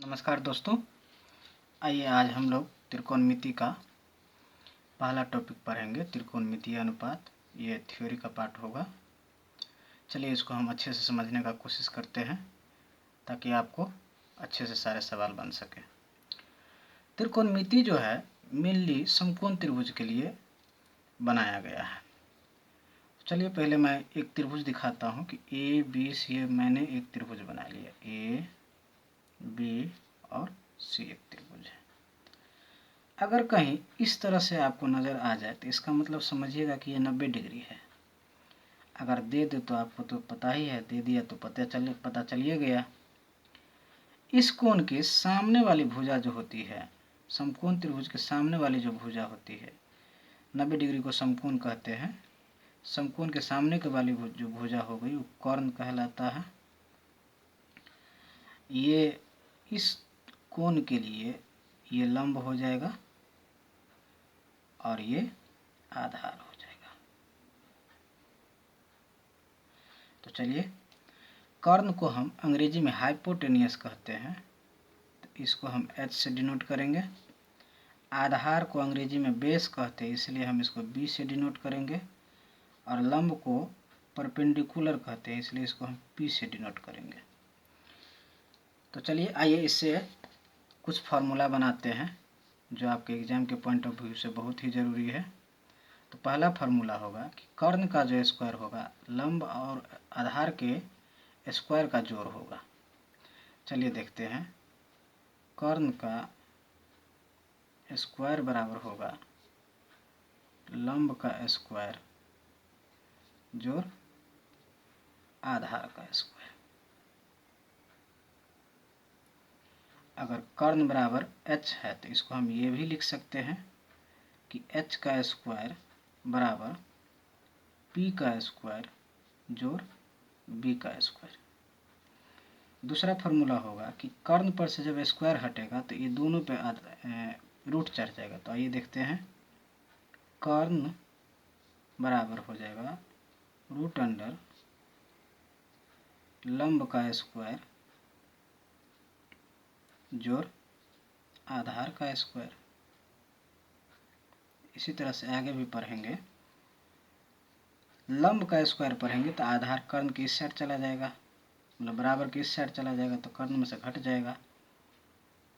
नमस्कार दोस्तों, आइए आज हम लोग त्रिकोणमिति का पहला टॉपिक पढ़ेंगे। त्रिकोणमितीय अनुपात, ये थ्योरी का पार्ट होगा। चलिए इसको हम अच्छे से समझने का कोशिश करते हैं ताकि आपको अच्छे से सारे सवाल बन सके। त्रिकोणमिति जो है मेनली समकोण त्रिभुज के लिए बनाया गया है। चलिए पहले मैं एक त्रिभुज दिखाता हूँ कि ए बी सी, मैंने एक त्रिभुज बना लिया। ए बी और सी एक त्रिभुज है। अगर कहीं इस तरह से आपको नज़र आ जाए तो इसका मतलब समझिएगा कि ये 90 डिग्री है। अगर दे दे तो आपको तो पता ही है, दे दिया तो पता चलिए गया। इस कोण के सामने वाली भुजा जो होती है, समकोण त्रिभुज के सामने वाली जो भुजा होती है, 90 डिग्री को समकोण कहते हैं। समकोण के सामने के वाली जो भुजा हो गई वो कर्ण कहलाता है। ये इस कोण के लिए ये लंब हो जाएगा और ये आधार हो जाएगा। तो चलिए, कर्ण को हम अंग्रेजी में हाइपोटेनियस कहते हैं, तो इसको हम H से डिनोट करेंगे। आधार को अंग्रेजी में बेस कहते हैं, इसलिए हम इसको B से डिनोट करेंगे। और लंब को परपेंडिकुलर कहते हैं, इसलिए इसको हम P से डिनोट करेंगे। तो चलिए आइए इससे कुछ फार्मूला बनाते हैं जो आपके एग्जाम के पॉइंट ऑफ व्यू से बहुत ही ज़रूरी है। तो पहला फार्मूला होगा कि कर्ण का जो स्क्वायर होगा लंब और आधार के स्क्वायर का जोड़ होगा। चलिए देखते हैं। कर्ण का स्क्वायर बराबर होगा लंब का स्क्वायर जोड़ आधार का स्क्वायर। अगर कर्ण बराबर h है तो इसको हम ये भी लिख सकते हैं कि h का स्क्वायर बराबर p का स्क्वायर जोड़ b का स्क्वायर। दूसरा फार्मूला होगा कि कर्ण पर से जब स्क्वायर हटेगा तो ये दोनों पे रूट चढ़ जाएगा। तो आइए देखते हैं। कर्ण बराबर हो जाएगा रूट अंडर लंब का स्क्वायर जोड़ आधार का स्क्वायर। इसी तरह से आगे भी पढ़ेंगे। लंब का स्क्वायर पढ़ेंगे तो आधार कर्ण की इस साइड चला जाएगा, मतलब बराबर की इस साइड चला जाएगा, तो कर्ण में से घट जाएगा।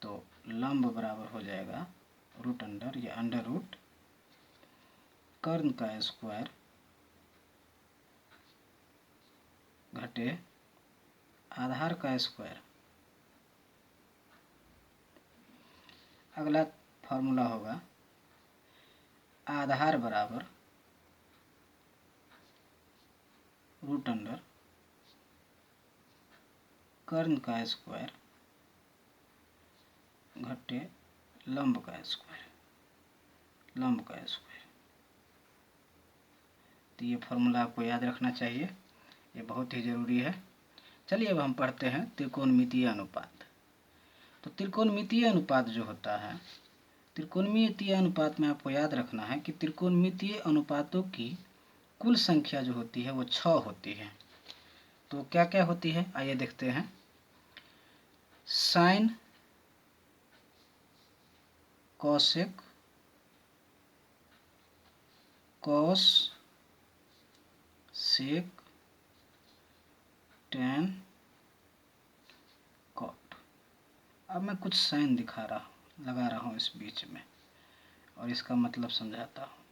तो लंब बराबर हो जाएगा रूट अंडर या अंडर रूट कर्ण का स्क्वायर घटे आधार का स्क्वायर। अगला फार्मूला होगा आधार बराबर रूट अंडर कर्ण का स्क्वायर घटे लंब का स्क्वायर, लंब का स्क्वायर। तो ये फार्मूला आपको याद रखना चाहिए, ये बहुत ही ज़रूरी है। चलिए अब हम पढ़ते हैं त्रिकोणमितीय अनुपात। तो त्रिकोणमितीय अनुपात जो होता है, त्रिकोणमितीय अनुपात में आपको याद रखना है कि त्रिकोणमितीय अनुपातों की कुल संख्या जो होती है वो 6 होती है। तो क्या क्या होती है आइए देखते हैं। साइन, कोसेक, कॉस, सेक, टैन, कॉट। अब मैं कुछ साइन लगा रहा हूँ इस बीच में और इसका मतलब समझाता हूँ।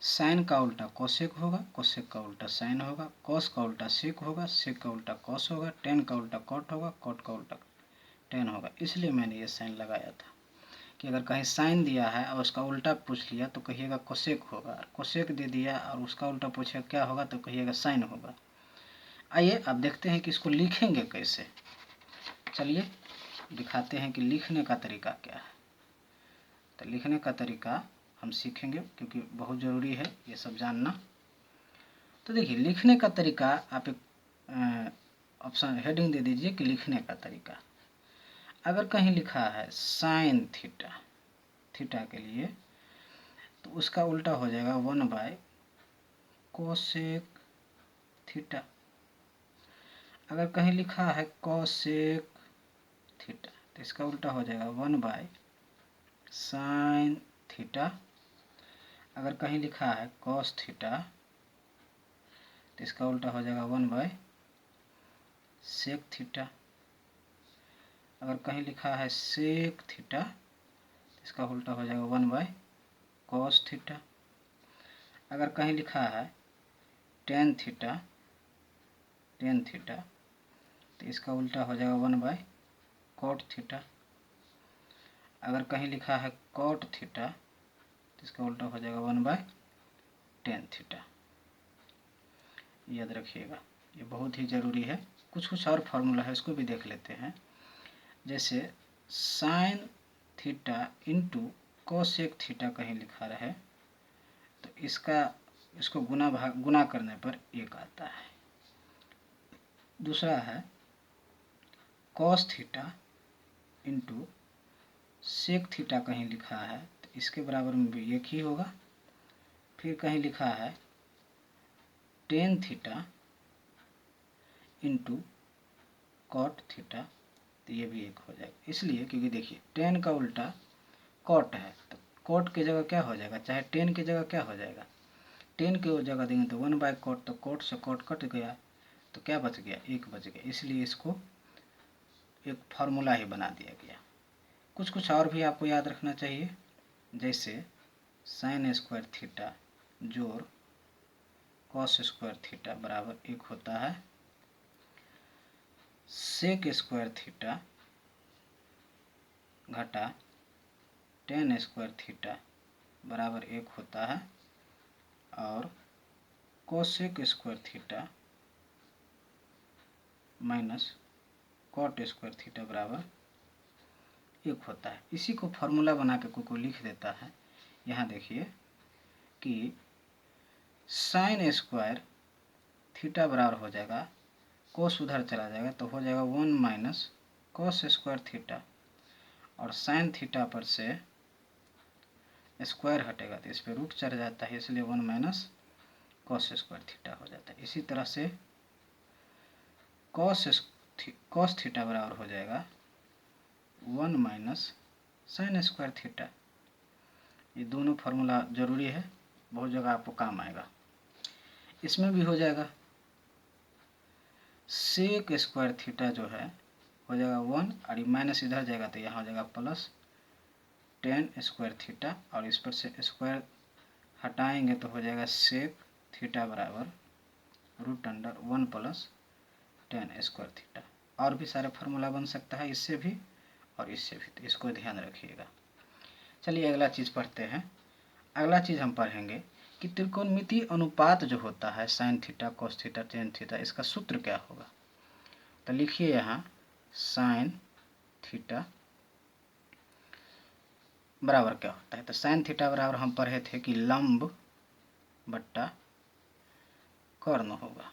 साइन का उल्टा कोसेक होगा, कोसेक का उल्टा साइन होगा, कॉस का उल्टा सेक होगा, सेक का उल्टा कॉस होगा, टैन का उल्टा कॉट होगा, कॉट का उल्टा टैन होगा। इसलिए मैंने ये साइन लगाया था कि अगर कहीं साइन दिया है और उसका उल्टा पूछ लिया तो कहिएगा कोसेक होगा, कोसेक दे दिया और उसका उल्टा पूछेगा क्या होगा तो कहिएगा साइन होगा। आइए अब देखते हैं कि इसको लिखेंगे कैसे। चलिए दिखाते हैं कि लिखने का तरीका क्या है। तो लिखने का तरीका हम सीखेंगे क्योंकि बहुत ज़रूरी है ये सब जानना। तो देखिए लिखने का तरीका, आप एक ऑप्शन हेडिंग दे दीजिए कि लिखने का तरीका। अगर कहीं लिखा है साइन थीटा, थीटा के लिए, तो उसका उल्टा हो जाएगा 1/कोसेक थीटा। अगर कहीं लिखा है कोसेक थीटा तो इसका उल्टा हो जाएगा 1/sin थीटा। अगर कहीं लिखा है cos थीटा तो इसका उल्टा हो जाएगा 1/sec थीटा। अगर कहीं लिखा है sec थीटा तो इसका उल्टा हो जाएगा 1/cos थीटा। अगर कहीं लिखा है tan थीटा तो इसका उल्टा हो जाएगा 1/cot थीटा। अगर कहीं लिखा है cot थीटा तो इसका उल्टा हो जाएगा 1/tan थीटा। याद रखिएगा, ये बहुत ही ज़रूरी है। कुछ और फार्मूला है, इसको भी देख लेते हैं। जैसे sin theta into cosec theta कहीं लिखा रहे तो इसको गुना करने पर 1 आता है। दूसरा है cos theta into sec theta कहीं लिखा है तो इसके बराबर में भी 1 ही होगा। फिर कहीं लिखा है tan theta into cot theta तो ये भी 1 हो जाएगा। इसलिए क्योंकि देखिए tan का उल्टा कॉट है तो कॉट की जगह क्या हो जाएगा, चाहे tan की जगह क्या हो जाएगा, tan की जगह देंगे तो 1/cot, तो कॉट से कॉट कट गया तो क्या बच गया, 1 बच गया। इसलिए इसको एक फार्मूला ही बना दिया गया। कुछ और भी आपको याद रखना चाहिए, जैसे sin स्क्वायर थीटा जोड़ cos स्क्वायर थीटा बराबर 1 होता है। सेक स्क्वायर थीटा घटा tan स्क्वायर थीटा बराबर 1 होता है। और cosec square theta minus cot square theta बराबर 1 होता है। इसी को फार्मूला बना के कोई लिख देता है। यहाँ देखिए कि साइन स्क्वायर थीटा बराबर हो जाएगा, कोस उधर चला जाएगा तो हो जाएगा 1 माइनस कोस स्क्वायर थीटा, और साइन थीटा पर से स्क्वायर हटेगा तो इस पर रूट चढ़ जाता है, इसलिए 1 माइनस कॉस स्क्वायर थीटा हो जाता है। इसी तरह से कॉस थीटा बराबर हो जाएगा 1 माइनस साइन स्क्वायर थीटा। ये दोनों फार्मूला जरूरी है, बहुत जगह आपको काम आएगा। इसमें भी हो जाएगा सेक स्क्वायर थीटा जो है हो जाएगा 1, और ये माइनस इधर जाएगा तो यहाँ हो जाएगा प्लस tan स्क्वायर थीटा, और इस पर से स्क्वायर हटाएंगे तो हो जाएगा सेक थीटा बराबर √1 प्लस tan स्क्वायर थीटा। और भी सारे फार्मूला बन सकता है इससे भी और इससे भी, तो इसको ध्यान रखिएगा। चलिए अगला चीज़ पढ़ते हैं। अगला चीज़ हम पढ़ेंगे कि त्रिकोणमितीय अनुपात जो होता है sine theta cos theta tan theta, इसका सूत्र क्या होगा। तो लिखिए यहाँ साइन थीटा बराबर क्या होता है। तो साइन थीटा बराबर हम पढ़े थे कि लंब बट्टा कर्ण होगा,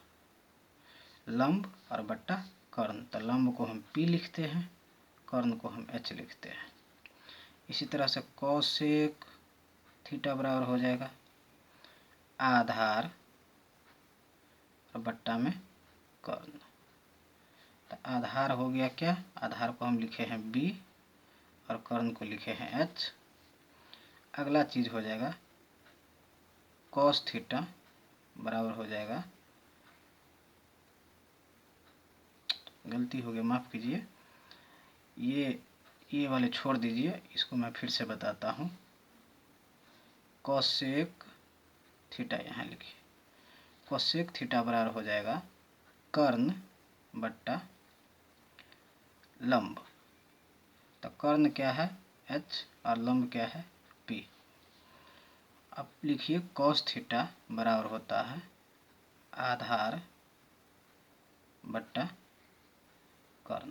लंब और बट्टा कर्ण। तो लंब को हम P लिखते हैं, कर्ण को हम H लिखते हैं। इसी तरह से कोसेक थीटा बराबर हो जाएगा आधार और बट्टा में कर्ण। तो आधार हो गया क्या, आधार को हम लिखे हैं B और कर्ण को लिखे हैं H। अगला चीज हो जाएगा कॉस थीटा बराबर हो जाएगा, गलती हो गई माफ़ कीजिए, ये वाले छोड़ दीजिए, इसको मैं फिर से बताता हूँ। कोसेक थीटा यहाँ लिखिए, कोसेक थीटा बराबर हो जाएगा कर्ण बट्टा लंब। तो कर्ण क्या है H और लंब क्या है P। अब लिखिए कॉस थीटा बराबर होता है आधार बट्टा कर्ण।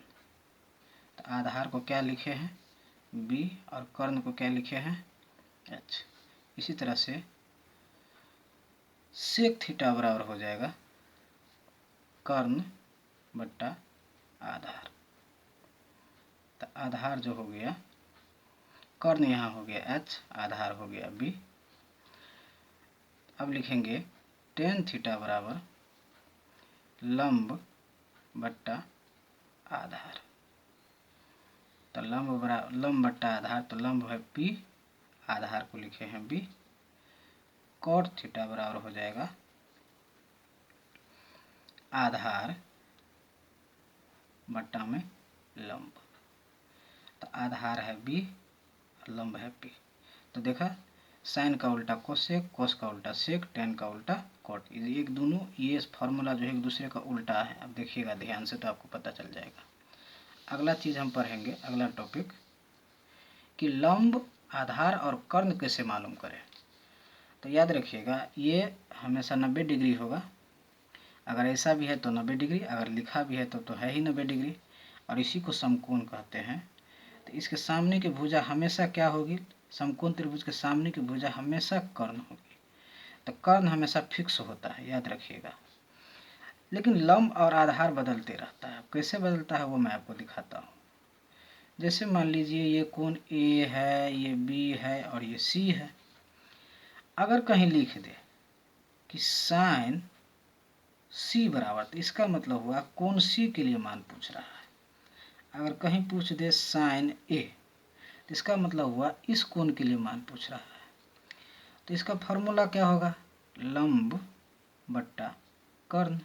तो आधार को क्या लिखे हैं B और कर्ण को क्या लिखे हैं H। इसी तरह से सेक थीटा बराबर हो जाएगा कर्ण बट्टा आधार। तो आधार जो हो गया, कर्ण यहाँ हो गया H, आधार हो गया B। अब लिखेंगे टेन थीटा बराबर लंब बट्टा आधार। तो लंब बट्टा आधार, तो लंब है P, आधार को लिखे हैं B। कॉट थीटा बराबर हो जाएगा आधार बट्टा में लंब। तो आधार है B, लंब है P। तो देखा, साइन का उल्टा कोसेक, कोस का उल्टा सेक, टेन का उल्टा कॉट। एक दोनों ये फार्मूला जो है एक दूसरे का उल्टा है। अब देखिएगा ध्यान से तो आपको पता चल जाएगा। अगला चीज हम पढ़ेंगे, अगला टॉपिक, कि लंब, आधार और कर्ण कैसे मालूम करें। तो याद रखिएगा ये हमेशा 90 डिग्री होगा। अगर ऐसा भी है तो 90 डिग्री, अगर लिखा भी है तो है ही 90 डिग्री। और इसी को समकोण कहते हैं। तो इसके सामने की भुजा हमेशा क्या होगी, समकोण त्रिभुज के सामने की भुजा हमेशा कर्ण होगी। तो कर्ण हमेशा फिक्स होता है, याद रखिएगा। लेकिन लंब और आधार बदलते रहता है। कैसे बदलता है वो मैं आपको दिखाता हूँ। जैसे मान लीजिए ये कोण A है, ये B है और ये C है। अगर कहीं लिख दे कि साइन C बराबर, तो इसका मतलब हुआ कोण C के लिए मान पूछ रहा है। अगर कहीं पूछ दे साइन A, तो इसका मतलब हुआ इस कोण के लिए मान पूछ रहा है। तो इसका फॉर्मूला क्या होगा, लंब बट्टा कर्ण।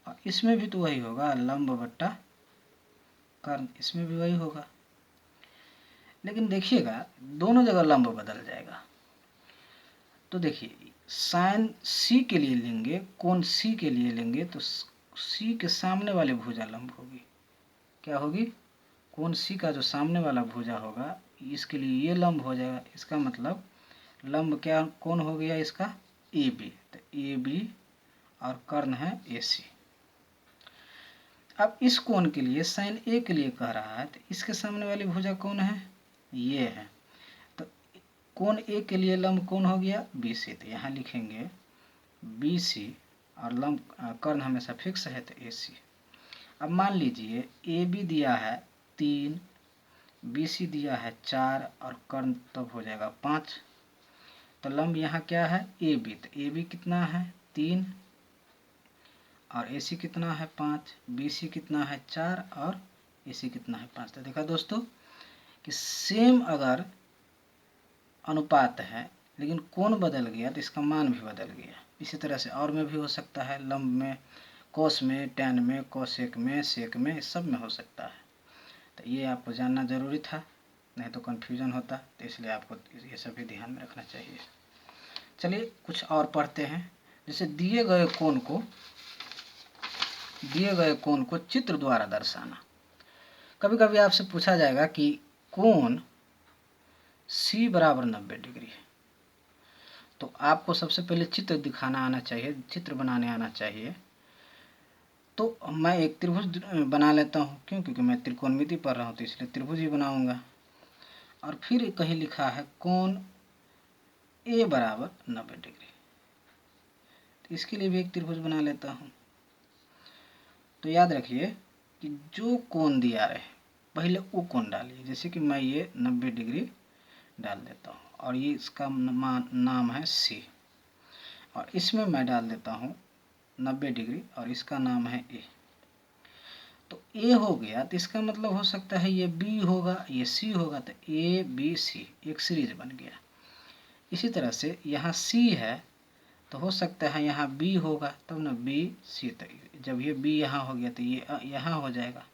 और इसमें भी तो वही होगा, लंब बट्टा कर्ण, इसमें भी वही होगा। लेकिन देखिएगा दोनों जगह लंब बदल जाएगा। तो देखिए साइन C के लिए लेंगे, कोण C के लिए लेंगे, तो C के सामने वाली भुजा लंब होगी। क्या होगी, कोण C का जो सामने वाला भुजा होगा इसके लिए ये लंब हो जाएगा। इसका मतलब लंब क्या कौन हो गया इसका, AB। तो AB और कर्ण है AC। अब इस कोण के लिए साइन A के लिए कह रहा है, तो इसके सामने वाली भुजा कौन है, ये है। तो कोण A के लिए लंब कौन हो गया, BC। तो यहाँ लिखेंगे BC और लंब कर्ण हमेशा फिक्स है तो AC। अब मान लीजिए AB दिया है 3, BC दिया है 4 और कर्ण तब हो जाएगा 5। तो लंब यहाँ क्या है, AB। तो AB कितना है 3 और AC कितना है 5, BC कितना है 4 और AC कितना है 5। तो देखा दोस्तों कि सेम अगर अनुपात है लेकिन कोण बदल गया तो इसका मान भी बदल गया। इसी तरह से और में भी हो सकता है, लंब में, कोस में, टैन में, कोसेक में, सेक में, सब में हो सकता है। तो ये आपको जानना जरूरी था, नहीं तो कन्फ्यूजन होता। तो इसलिए आपको ये सभी ध्यान में रखना चाहिए। चलिए कुछ और पढ़ते हैं। जैसे दिए गए कोण को चित्र द्वारा दर्शाना। कभी कभी आपसे पूछा जाएगा कि कोण C बराबर 90 डिग्री है, तो आपको सबसे पहले चित्र दिखाना आना चाहिए, चित्र बनाने आना चाहिए। तो मैं एक त्रिभुज बना लेता हूँ, क्यों, क्योंकि मैं त्रिकोणमिति पढ़ रहा हूँ तो इसलिए त्रिभुज ही बनाऊंगा। और फिर कहीं लिखा है कोण A बराबर 90 डिग्री, तो इसके लिए भी एक त्रिभुज बना लेता हूँ। तो याद रखिए कि जो कोण दिया रहे पहले वो कोण डालिए। जैसे कि मैं ये 90 डिग्री डाल देता हूँ और ये इसका नाम है C, और इसमें मैं डाल देता हूँ 90 डिग्री और इसका नाम है A। तो A हो गया, तो इसका मतलब हो सकता है ये B होगा, ये C होगा, तो A B C एक सीरीज बन गया। इसी तरह से यहाँ C है तो हो सकता है यहाँ B होगा, तब ना B C, तक जब ये B यहाँ हो गया तो ये यहाँ हो जाएगा।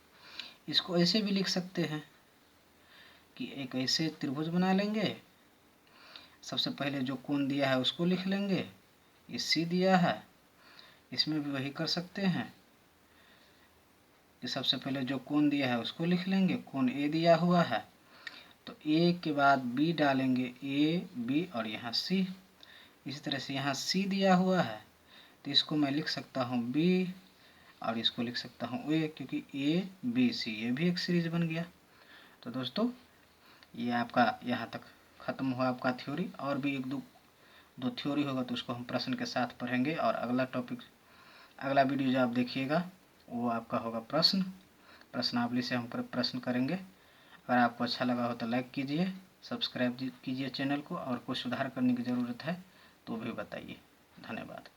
इसको ऐसे भी लिख सकते हैं कि एक ऐसे त्रिभुज बना लेंगे, सबसे पहले जो कोण दिया है उसको लिख लेंगे, ये C दिया है, इसमें भी वही कर सकते हैं कि सबसे पहले जो कोण दिया है उसको लिख लेंगे, कोण A दिया हुआ है तो A के बाद B डालेंगे, A B और यहाँ C। इसी तरह से यहाँ C दिया हुआ है तो इसको मैं लिख सकता हूँ B और इसको लिख सकता हूँ A, क्योंकि A B C ये भी एक सीरीज बन गया। तो दोस्तों ये आपका यहाँ तक ख़त्म हुआ आपका थ्योरी। और भी एक दो थ्योरी होगा तो उसको हम प्रश्न के साथ पढ़ेंगे। और अगला टॉपिक, अगला वीडियो जो आप देखिएगा वो आपका होगा प्रश्नावली से हम प्रश्न करेंगे। अगर आपको अच्छा लगा हो तो लाइक कीजिए, सब्सक्राइब कीजिए चैनल को, और कुछ सुधार करने की ज़रूरत है तो भी बताइए। धन्यवाद।